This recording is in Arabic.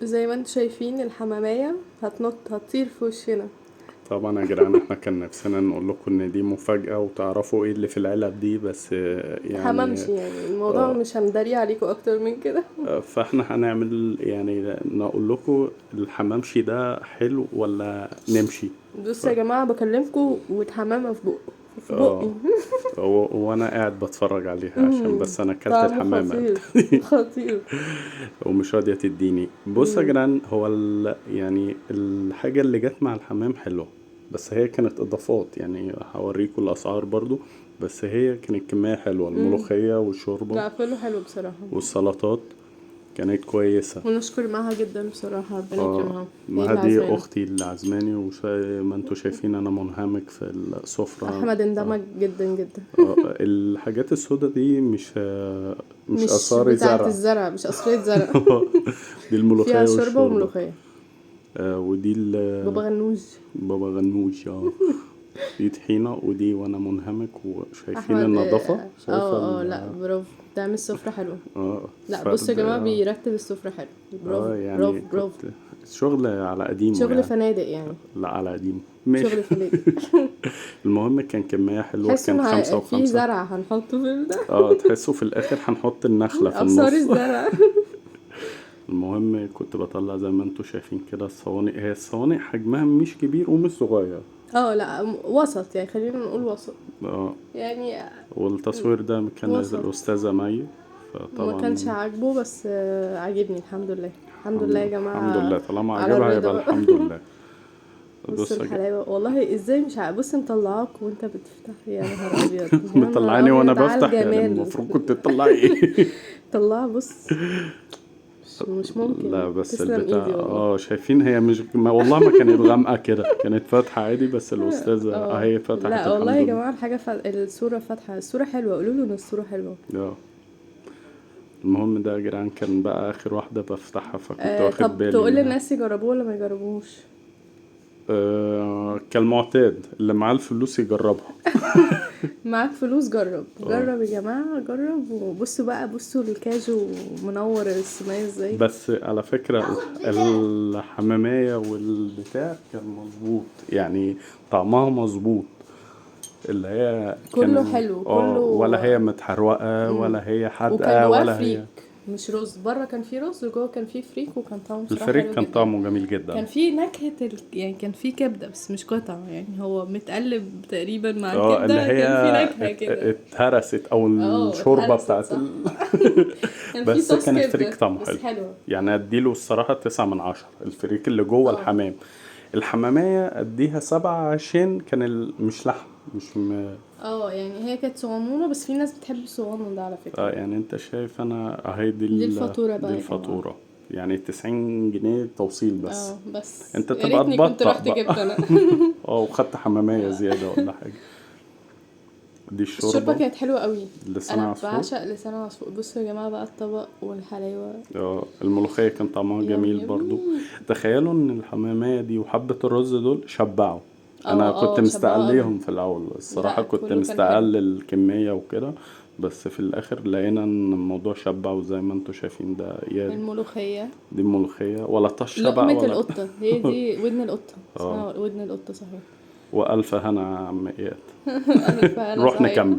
زي ما انتوا شايفين الحمامية هتنط هتطير في وشنا. طبعا يا جدعان احنا كان نفسنا نقول لكم ان دي مفاجأة وتعرفوا ايه اللي في العلب دي، بس يعني حمامشي يعني الموضوع اه مش هندري عليكم اكتر من كده. فاحنا هنعمل يعني نقول لكم الحمامشي ده حلو ولا نمشي. ف... بصوا يا جماعة بكلمكم والحمامة في بقي في بقي. اه وانا قاعد بتفرج عليها عشان بس انا اكلت طعمه الحمامة خطير خطير. ومش راضية تديني. بص يا جدعان، هو يعني الحاجة اللي جت مع الحمام حلوة، بس هي كانت اضافات، يعني هوريكم الاسعار برضو. بس هي كانت كمية حلوة، الملوخية والشوربة لا كله حلو بصراحة. والسلطات كانت كويسة. ونشكر معاها جدا بصراحة، ربنا اه يكرمها. هي ما اللي دي عزمانة. اختي اللي عزماني، وزي ما انتوا شايفين انا منهمك في السفرة. احمد اندمج جدا جدا. الحاجات السوداء دي مش مش اثار بتاعة زرع. الزرع، مش قصرية زرع. دي فيها الملوخية شوربة والشوربة. وملوخية. ودي بابا غنوج. بابا غنوج. دي طحينة ودي وانا منهمك، وشايفين احمد النظافة شايفة لا برافو، بتعمل السفرة حلوة. لا بصوا يا فرد. جماعة بيرتب السفرة حلو. برافو يعني برافو برافو. كنت شغل على قديمه شغل يعني. فنادق يعني. لا على قديمه ماشي. شغل فنادق. المهم كان كمية حلوة، تحسوا كان خمسة في وخمسة. زرع هنحطه في ده. تحسوا في الآخر هنحط النخلة في آثار النص. الزرع. المهم كنت بطلع زي ما انتوا شايفين كده الصواني. هي الصواني حجمها مش كبير ومش صغير. لا وسط يعني، خلينا نقول وسط اه يعني. والتصوير ده كانت وسط. الأستاذة مي. ما كانش فطبعا عاجبه بس عاجبني الحمد لله. الحمد لله يا الحمد جماعة. لله، طالما على عجبها الرضا يبقى بقى. الحمد لله. بص بص الحلاوة والله ازاي مش بص مطلعاك وانت بتفتح، يا نهار ابيض يا نهار مطلعاني وانا ابيض على بفتح، يعني الجمال. المفروض كنت تطلعي ايه. طلعها بص. مش ممكن، لا بس تسلم البتاع ايدي والله. شايفين هي مش والله ما كانت غامقة كده، كانت فاتحة عادي، بس الأستاذة اه اهي فتحت لا والله الحمد يا لله. جماعة الحاجة الصورة فاتحة، الصورة حلوة، قولوا له ان الصورة حلوة. اه المهم ده يا جدعان كان بقى آخر واحدة بفتحها، فكنت واخد طب بالي تقول منها. للناس يجربوه ولا ما يجربوش؟ كالمعتاد اللي معاه الفلوس يجربها. معاك فلوس جرب اه جرب يا جماعة جرب. وبصوا بقى، بصوا الكاجو منور الصينية ازاي. بس على فكرة الحمامية والبتاع كان مظبوط، يعني طعمها مظبوط. اللي هي كله كان حلو كله. ولا هي متحروقة ولا هي وكان حادقة جواه ولا هي. فريك مش رز، بره كان فيه رز وجوه كان فيه فريك، وكان طعمه بصراحة الفريك حلو كان جدا. طعمه جميل جدا. كان فيه نكهة يعني كان فيه كبدة بس مش قطع، يعني هو متقلب تقريبا مع اللي الكبدة، هي كان فيه نكهة كده. اتهرست او الشوربة اتهرست بتاعت صح. كان فيه بس صوص كان الفريك كبدة طعمه بس حلو. حلوة. يعني اديله الصراحة 9 من 10 الفريك اللي جوه اه الحمام. الحمامية اديها 7 عشان كان مش لحم مش يعني هي كانت صغنونة، بس في ناس بتحب الصغنن ده على فكرة. يعني انت شايف انا اهي دي الفاتورة دي بقى يا جماعة. الفاتورة. يعني 90 جنيه توصيل بس. بس انت يا تبقى ريتني كنت تبطأ رحت بقى. جبت انا. وخدت حمامية زيادة ولا حاجة. دي الشوربة الشوربة كانت حلوة قوي. لسان انا عصفور. بعشق لسان عصفور. بصوا يا جماعة بقى الطبق والحلاوة. الملوخية كان طعمها يم جميل برضو. يمي. تخيلوا ان الحمامية دي وحبة الرز دول شبعوا. انا كنت شبعوا قوي. مستقليهم في الاول الصراحة، لا كنت كله كان حلو. مستقل الكمية وكده. بس في الاخر لقينا ان الموضوع شبع، وزي ما انتوا شايفين ده يا الملوخية. دي الملوخية ولا طشة بقى لقمة ولا. القطة هي دي، ودن القطة اه اسمها ودن القطة صحيح. وألف هنا يا عم إياد. ألف أنا نروح صحيح. نكمل.